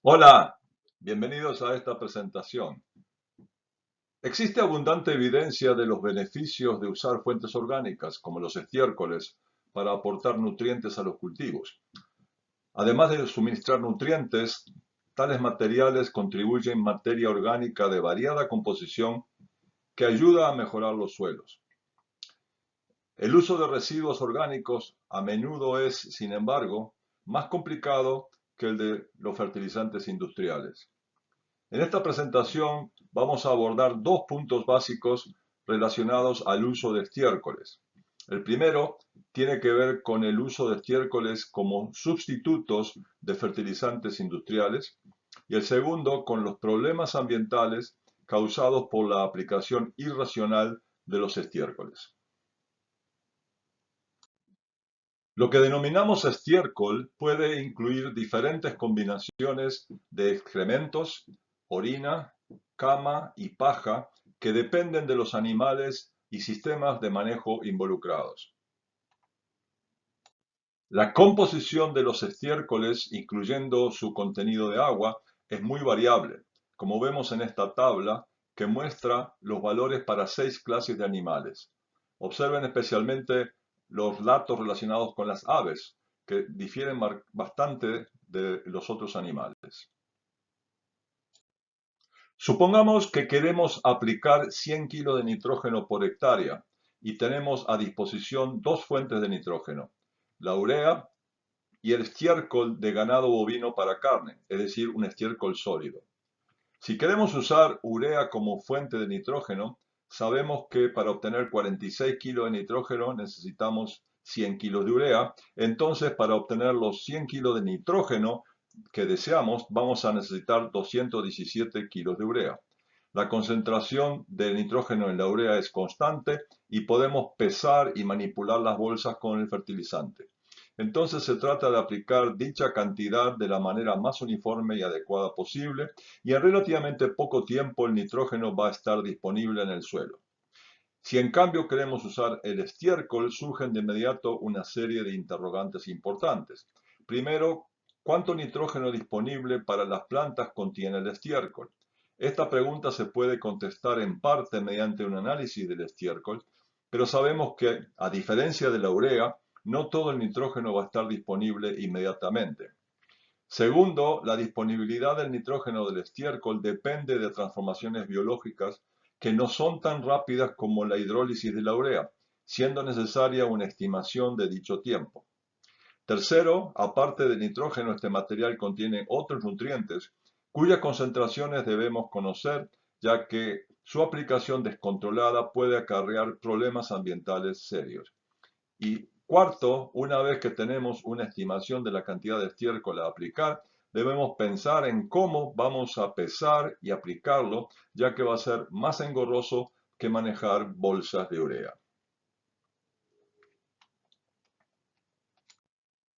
Hola, bienvenidos a esta presentación. Existe abundante evidencia de los beneficios de usar fuentes orgánicas, como los estiércoles, para aportar nutrientes a los cultivos. Además de suministrar nutrientes, tales materiales contribuyen materia orgánica de variada composición que ayuda a mejorar los suelos. El uso de residuos orgánicos a menudo es, sin embargo, más complicado que el de los fertilizantes industriales. En esta presentación vamos a abordar dos puntos básicos relacionados al uso de estiércoles. El primero tiene que ver con el uso de estiércoles como sustitutos de fertilizantes industriales y el segundo con los problemas ambientales causados por la aplicación irracional de los estiércoles. Lo que denominamos estiércol puede incluir diferentes combinaciones de excrementos, orina, cama y paja que dependen de los animales y sistemas de manejo involucrados. La composición de los estiércoles, incluyendo su contenido de agua, es muy variable, como vemos en esta tabla que muestra los valores para 6 clases de animales. Observen especialmente los datos relacionados con las aves, que difieren bastante de los otros animales. Supongamos que queremos aplicar 100 kilos de nitrógeno por hectárea y tenemos a disposición dos fuentes de nitrógeno, la urea y el estiércol de ganado bovino para carne, es decir, un estiércol sólido. Si queremos usar urea como fuente de nitrógeno, sabemos que para obtener 46 kilos de nitrógeno necesitamos 100 kilos de urea, entonces para obtener los 100 kilos de nitrógeno que deseamos vamos a necesitar 217 kilos de urea. La concentración de nitrógeno en la urea es constante y podemos pesar y manipular las bolsas con el fertilizante. Entonces se trata de aplicar dicha cantidad de la manera más uniforme y adecuada posible y en relativamente poco tiempo el nitrógeno va a estar disponible en el suelo. Si en cambio queremos usar el estiércol, surgen de inmediato una serie de interrogantes importantes. Primero, ¿cuánto nitrógeno disponible para las plantas contiene el estiércol? Esta pregunta se puede contestar en parte mediante un análisis del estiércol, pero sabemos que, a diferencia de la urea, no todo el nitrógeno va a estar disponible inmediatamente. Segundo, la disponibilidad del nitrógeno del estiércol depende de transformaciones biológicas que no son tan rápidas como la hidrólisis de la urea, siendo necesaria una estimación de dicho tiempo. Tercero, aparte del nitrógeno, este material contiene otros nutrientes cuyas concentraciones debemos conocer, ya que su aplicación descontrolada puede acarrear problemas ambientales serios. Y cuarto, una vez que tenemos una estimación de la cantidad de estiércol a aplicar, debemos pensar en cómo vamos a pesar y aplicarlo, ya que va a ser más engorroso que manejar bolsas de urea.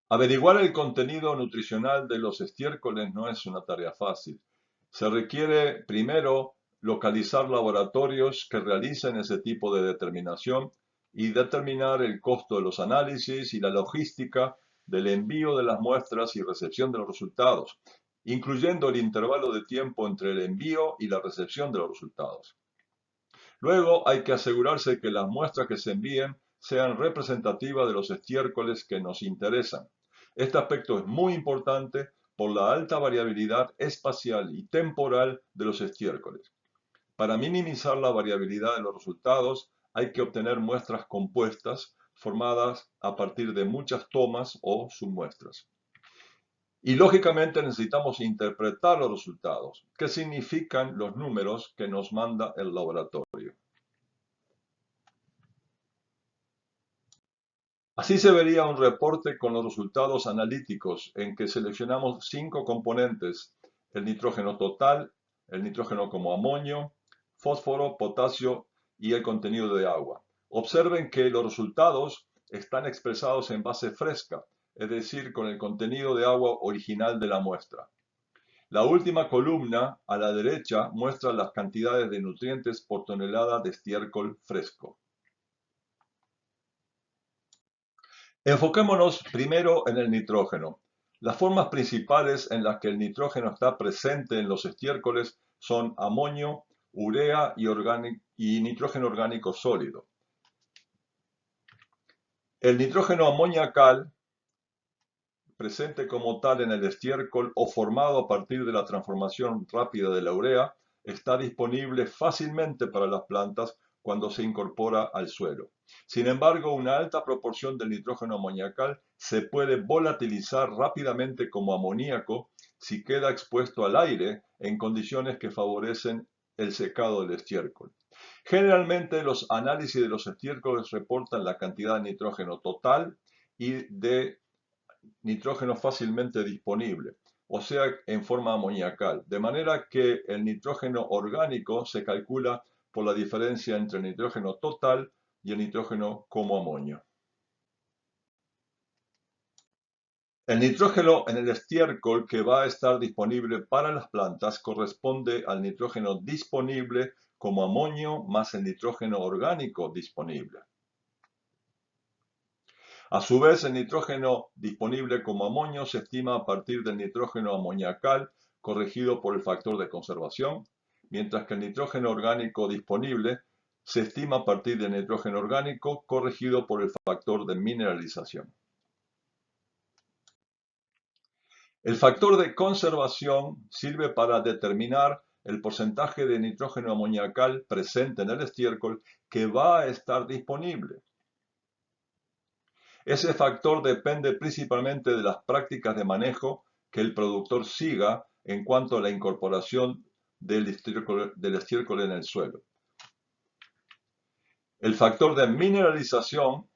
Averiguar el contenido nutricional de los estiércoles no es una tarea fácil. Se requiere primero localizar laboratorios que realicen ese tipo de determinación y determinar el costo de los análisis y la logística del envío de las muestras y recepción de los resultados, incluyendo el intervalo de tiempo entre el envío y la recepción de los resultados. Luego hay que asegurarse que las muestras que se envíen sean representativas de los estiércoles que nos interesan. Este aspecto es muy importante por la alta variabilidad espacial y temporal de los estiércoles. Para minimizar la variabilidad de los resultados, hay que obtener muestras compuestas formadas a partir de muchas tomas o submuestras. Y lógicamente necesitamos interpretar los resultados. ¿Qué significan los números que nos manda el laboratorio? Así se vería un reporte con los resultados analíticos en que seleccionamos 5 componentes: el nitrógeno total, el nitrógeno como amonio, fósforo, potasio y el contenido de agua. Observen que los resultados están expresados en base fresca, es decir, con el contenido de agua original de la muestra. La última columna a la derecha muestra las cantidades de nutrientes por tonelada de estiércol fresco. Enfoquémonos primero en el nitrógeno. Las formas principales en las que el nitrógeno está presente en los estiércoles son amonio, urea y nitrógeno orgánico sólido. El nitrógeno amoniacal, presente como tal en el estiércol o formado a partir de la transformación rápida de la urea, está disponible fácilmente para las plantas cuando se incorpora al suelo. Sin embargo, una alta proporción del nitrógeno amoniacal se puede volatilizar rápidamente como amoníaco si queda expuesto al aire en condiciones que favorecen el secado del estiércol. Generalmente, los análisis de los estiércoles reportan la cantidad de nitrógeno total y de nitrógeno fácilmente disponible, o sea, en forma amoniacal, de manera que el nitrógeno orgánico se calcula por la diferencia entre el nitrógeno total y el nitrógeno como amonio. El nitrógeno en el estiércol que va a estar disponible para las plantas corresponde al nitrógeno disponible como amonio más el nitrógeno orgánico disponible. A su vez, el nitrógeno disponible como amonio se estima a partir del nitrógeno amoniacal corregido por el factor de conservación, mientras que el nitrógeno orgánico disponible se estima a partir del nitrógeno orgánico corregido por el factor de mineralización. El factor de conservación sirve para determinar el porcentaje de nitrógeno amoniacal presente en el estiércol que va a estar disponible. Ese factor depende principalmente de las prácticas de manejo que el productor siga en cuanto a la incorporación del estiércol en el suelo. El factor de mineralización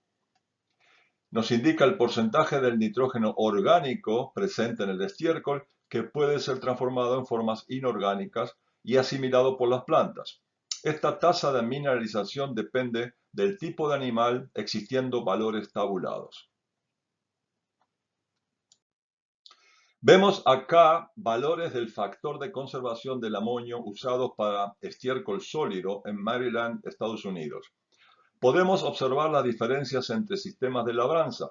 nos indica el porcentaje del nitrógeno orgánico presente en el estiércol que puede ser transformado en formas inorgánicas y asimilado por las plantas. Esta tasa de mineralización depende del tipo de animal, existiendo valores tabulados. Vemos acá valores del factor de conservación del amonio usados para estiércol sólido en Maryland, Estados Unidos. Podemos observar las diferencias entre sistemas de labranza.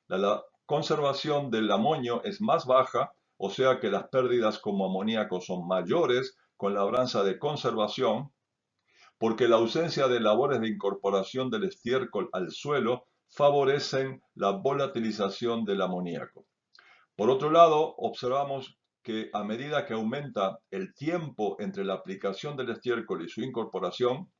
La conservación del amonio es más baja, o sea que las pérdidas como amoníaco son mayores con labranza de conservación, porque la ausencia de labores de incorporación del estiércol al suelo favorecen la volatilización del amoníaco. Por otro lado, observamos que a medida que aumenta el tiempo entre la aplicación del estiércol y su incorporación,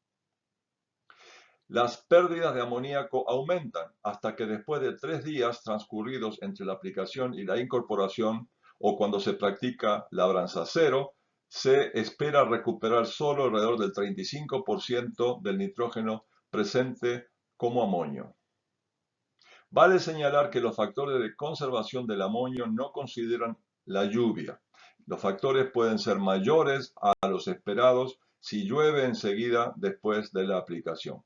las pérdidas de amoníaco aumentan hasta que después de 3 días transcurridos entre la aplicación y la incorporación, o cuando se practica labranza cero, se espera recuperar solo alrededor del 35% del nitrógeno presente como amonio. Vale señalar que los factores de conservación del amonio no consideran la lluvia. Los factores pueden ser mayores a los esperados si llueve enseguida después de la aplicación.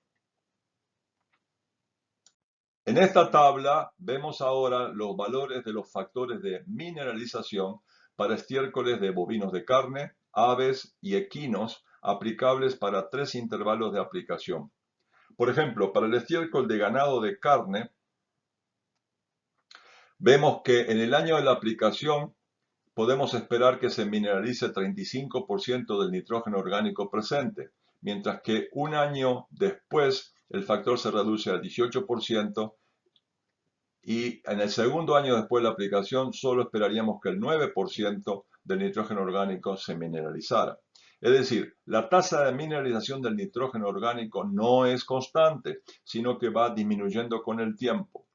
En esta tabla vemos ahora los valores de los factores de mineralización para estiércoles de bovinos de carne, aves y equinos aplicables para 3 intervalos de aplicación. Por ejemplo, para el estiércol de ganado de carne, vemos que en el año de la aplicación podemos esperar que se mineralice 35% del nitrógeno orgánico presente, mientras que un año después el factor se reduce al 18% y en el segundo año después de la aplicación solo esperaríamos que el 9% del nitrógeno orgánico se mineralizara. Es decir, la tasa de mineralización del nitrógeno orgánico no es constante, sino que va disminuyendo con el tiempo.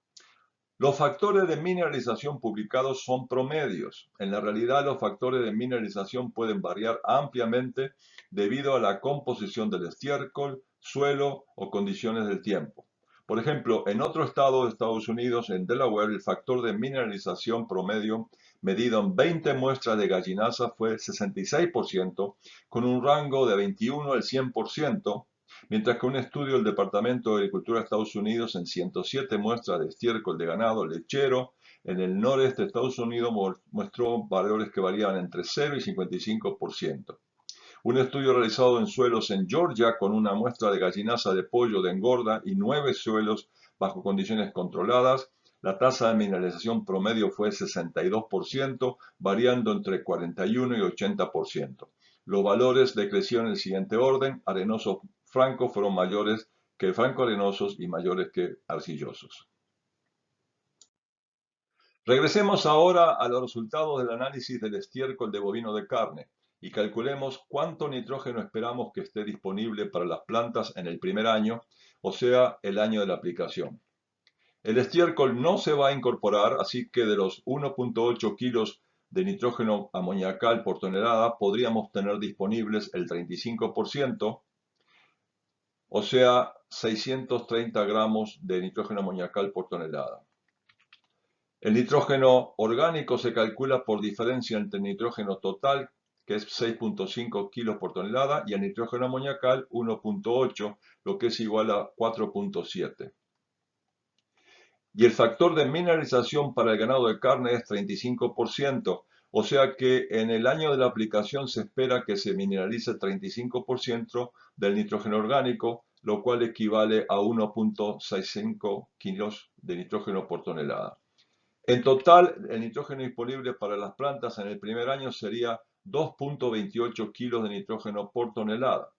Los factores de mineralización publicados son promedios. En la realidad, los factores de mineralización pueden variar ampliamente debido a la composición del estiércol, suelo o condiciones del tiempo. Por ejemplo, en otro estado de Estados Unidos, en Delaware, el factor de mineralización promedio medido en 20 muestras de gallinaza fue 66%, con un rango de 21 al 100%, mientras que un estudio del Departamento de Agricultura de Estados Unidos en 107 muestras de estiércol de ganado lechero en el noreste de Estados Unidos mostró valores que variaban entre 0 y 55%. Un estudio realizado en suelos en Georgia con una muestra de gallinaza de pollo de engorda y 9 suelos bajo condiciones controladas La tasa de mineralización promedio fue 62%, variando entre 41 y 80%. Los valores decrecieron en el siguiente orden: arenosos francos fueron mayores que franco-arenosos y mayores que arcillosos. Regresemos ahora a los resultados del análisis del estiércol de bovino de carne y calculemos cuánto nitrógeno esperamos que esté disponible para las plantas en el primer año, o sea, el año de la aplicación. El estiércol no se va a incorporar, así que de los 1.8 kilos de nitrógeno amoniacal por tonelada podríamos tener disponibles el 35%, o sea, 630 gramos de nitrógeno amoniacal por tonelada. El nitrógeno orgánico se calcula por diferencia entre el nitrógeno total, que es 6.5 kilos por tonelada, y el nitrógeno amoniacal 1.8, lo que es igual a 4.7. Y el factor de mineralización para el ganado de carne es 35%, o sea que en el año de la aplicación se espera que se mineralice 35% del nitrógeno orgánico, lo cual equivale a 1.65 kilos de nitrógeno por tonelada. En total, el nitrógeno disponible para las plantas en el primer año sería 2.28 kilos de nitrógeno por tonelada.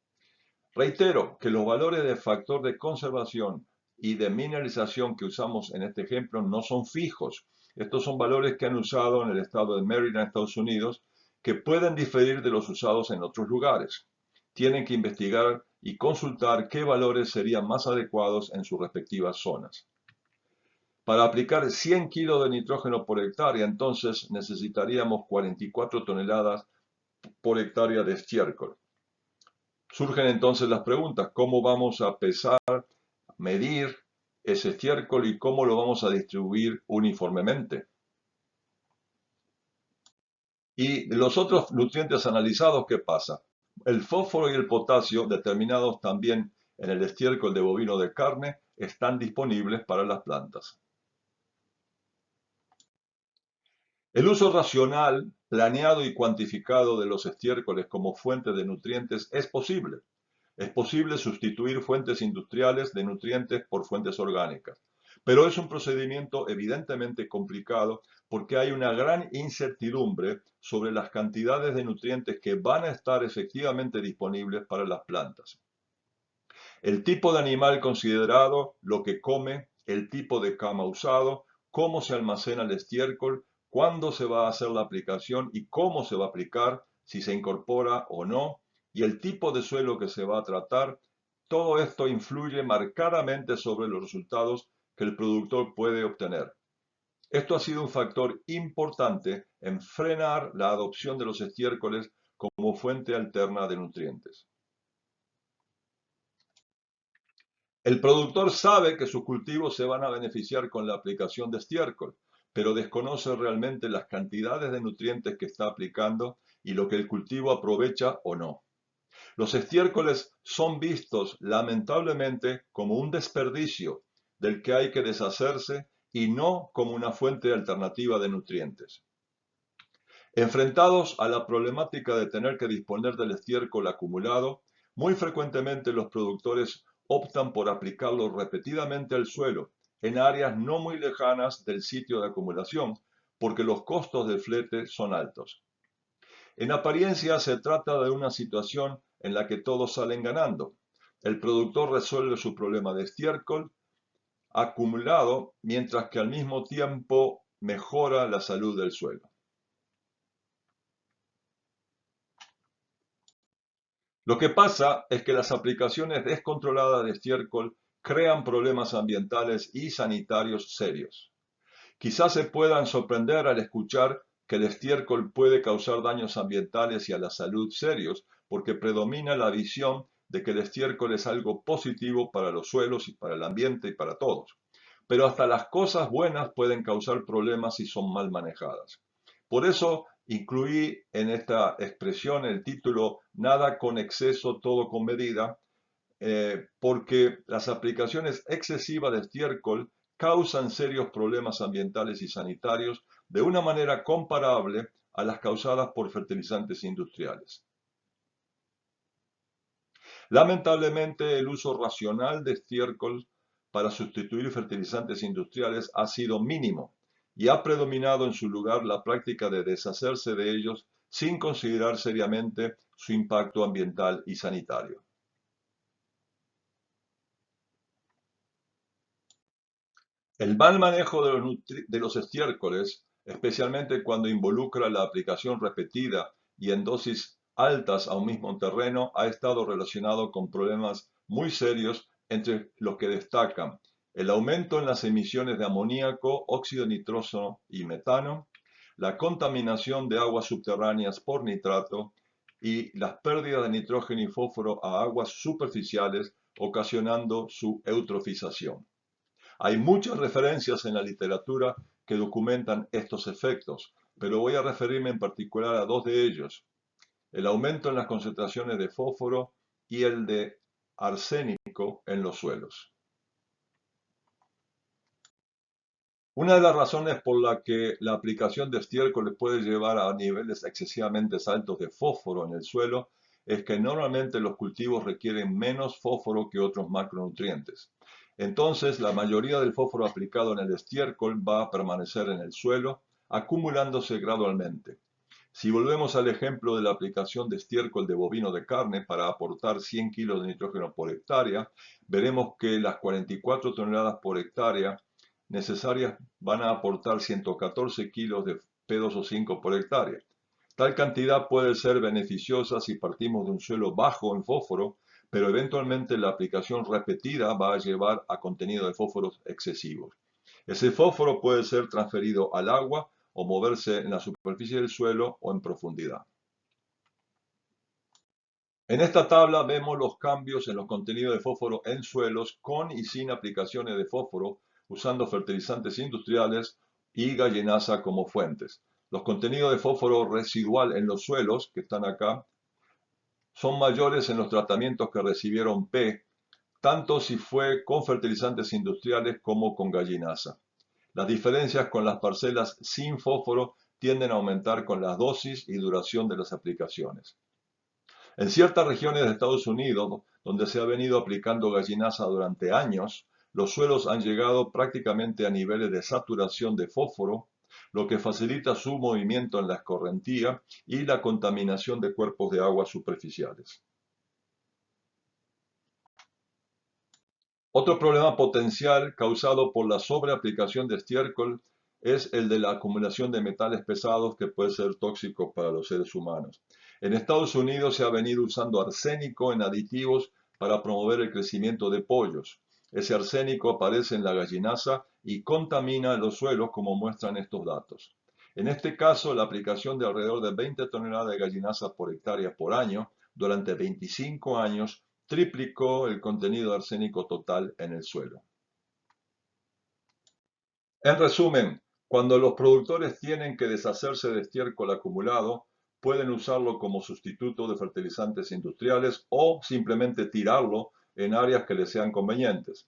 Reitero que los valores de factor de conservación y de mineralización que usamos en este ejemplo no son fijos. Estos son valores que han usado en el estado de Maryland, Estados Unidos, que pueden diferir de los usados en otros lugares. Tienen que investigar y consultar qué valores serían más adecuados en sus respectivas zonas. Para aplicar 100 kilos de nitrógeno por hectárea, entonces necesitaríamos 44 toneladas por hectárea de estiércol. Surgen entonces las preguntas: ¿cómo vamos a pesar, medir ese estiércol y cómo lo vamos a distribuir uniformemente? Y de los otros nutrientes analizados, ¿qué pasa? El fósforo y el potasio, determinados también en el estiércol de bovino de carne, están disponibles para las plantas. El uso racional, planeado y cuantificado de los estiércoles como fuente de nutrientes es posible. Es posible sustituir fuentes industriales de nutrientes por fuentes orgánicas, pero es un procedimiento evidentemente complicado porque hay una gran incertidumbre sobre las cantidades de nutrientes que van a estar efectivamente disponibles para las plantas. El tipo de animal considerado, lo que come, el tipo de cama usado, cómo se almacena el estiércol, cuándo se va a hacer la aplicación y cómo se va a aplicar, si se incorpora o no, y el tipo de suelo que se va a tratar, todo esto influye marcadamente sobre los resultados que el productor puede obtener. Esto ha sido un factor importante en frenar la adopción de los estiércoles como fuente alterna de nutrientes. El productor sabe que sus cultivos se van a beneficiar con la aplicación de estiércol, pero desconoce realmente las cantidades de nutrientes que está aplicando y lo que el cultivo aprovecha o no. Los estiércoles son vistos lamentablemente como un desperdicio del que hay que deshacerse y no como una fuente alternativa de nutrientes. Enfrentados a la problemática de tener que disponer del estiércol acumulado, muy frecuentemente los productores optan por aplicarlo repetidamente al suelo en áreas no muy lejanas del sitio de acumulación, porque los costos del flete son altos. En apariencia se trata de una situación en la que todos salen ganando. El productor resuelve su problema de estiércol acumulado, mientras que al mismo tiempo mejora la salud del suelo. Lo que pasa es que las aplicaciones descontroladas de estiércol crean problemas ambientales y sanitarios serios. Quizás se puedan sorprender al escuchar que el estiércol puede causar daños ambientales y a la salud serios, porque predomina la visión de que el estiércol es algo positivo para los suelos y para el ambiente y para todos. Pero hasta las cosas buenas pueden causar problemas si son mal manejadas. Por eso incluí en esta expresión el título "Nada con exceso, todo con medida", porque las aplicaciones excesivas de estiércol causan serios problemas ambientales y sanitarios de una manera comparable a las causadas por fertilizantes industriales. Lamentablemente, el uso racional de estiércol para sustituir fertilizantes industriales ha sido mínimo y ha predominado en su lugar la práctica de deshacerse de ellos sin considerar seriamente su impacto ambiental y sanitario. El mal manejo de los estiércoles, especialmente cuando involucra la aplicación repetida y en dosis altas a un mismo terreno, ha estado relacionado con problemas muy serios, entre los que destacan el aumento en las emisiones de amoníaco, óxido nitroso y metano, la contaminación de aguas subterráneas por nitrato y las pérdidas de nitrógeno y fósforo a aguas superficiales, ocasionando su eutrofización. Hay muchas referencias en la literatura que documentan estos efectos, pero voy a referirme en particular a dos de ellos: el aumento en las concentraciones de fósforo y el de arsénico en los suelos. Una de las razones por la que la aplicación de estiércoles puede llevar a niveles excesivamente altos de fósforo en el suelo es que normalmente los cultivos requieren menos fósforo que otros macronutrientes. Entonces, la mayoría del fósforo aplicado en el estiércol va a permanecer en el suelo, acumulándose gradualmente. Si volvemos al ejemplo de la aplicación de estiércol de bovino de carne para aportar 100 kilos de nitrógeno por hectárea, veremos que las 44 toneladas por hectárea necesarias van a aportar 114 kilos de P2O5 por hectárea. Tal cantidad puede ser beneficiosa si partimos de un suelo bajo en fósforo, pero eventualmente la aplicación repetida va a llevar a contenido de fósforos excesivos. Ese fósforo puede ser transferido al agua o moverse en la superficie del suelo o en profundidad. En esta tabla vemos los cambios en los contenidos de fósforo en suelos con y sin aplicaciones de fósforo, usando fertilizantes industriales y gallinasa como fuentes. Los contenidos de fósforo residual en los suelos, que están acá, son mayores en los tratamientos que recibieron P, tanto si fue con fertilizantes industriales como con gallinasa. Las diferencias con las parcelas sin fósforo tienden a aumentar con las dosis y duración de las aplicaciones. En ciertas regiones de Estados Unidos, donde se ha venido aplicando gallinasa durante años, los suelos han llegado prácticamente a niveles de saturación de fósforo, lo que facilita su movimiento en la escorrentía y la contaminación de cuerpos de agua superficiales. Otro problema potencial causado por la sobreaplicación de estiércol es el de la acumulación de metales pesados, que puede ser tóxico para los seres humanos. En Estados Unidos se ha venido usando arsénico en aditivos para promover el crecimiento de pollos. Ese arsénico aparece en la gallinasa y contamina los suelos, como muestran estos datos. En este caso, la aplicación de alrededor de 20 toneladas de gallinasa por hectárea por año durante 25 años triplicó el contenido de arsénico total en el suelo. En resumen, cuando los productores tienen que deshacerse de estiércol acumulado, pueden usarlo como sustituto de fertilizantes industriales o simplemente tirarlo en áreas que les sean convenientes.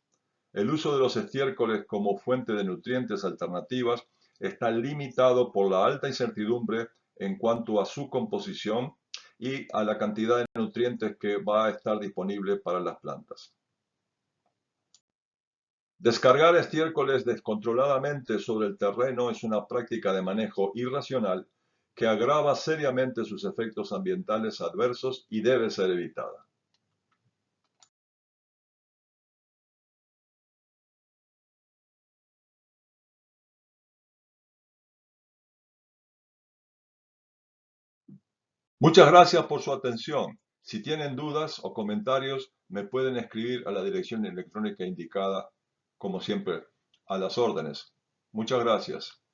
El uso de los estiércoles como fuente de nutrientes alternativas está limitado por la alta incertidumbre en cuanto a su composición y a la cantidad de nutrientes que va a estar disponible para las plantas. Descargar estiércoles descontroladamente sobre el terreno es una práctica de manejo irracional que agrava seriamente sus efectos ambientales adversos y debe ser evitada. Muchas gracias por su atención. Si tienen dudas o comentarios, me pueden escribir a la dirección electrónica indicada, como siempre, a las órdenes. Muchas gracias.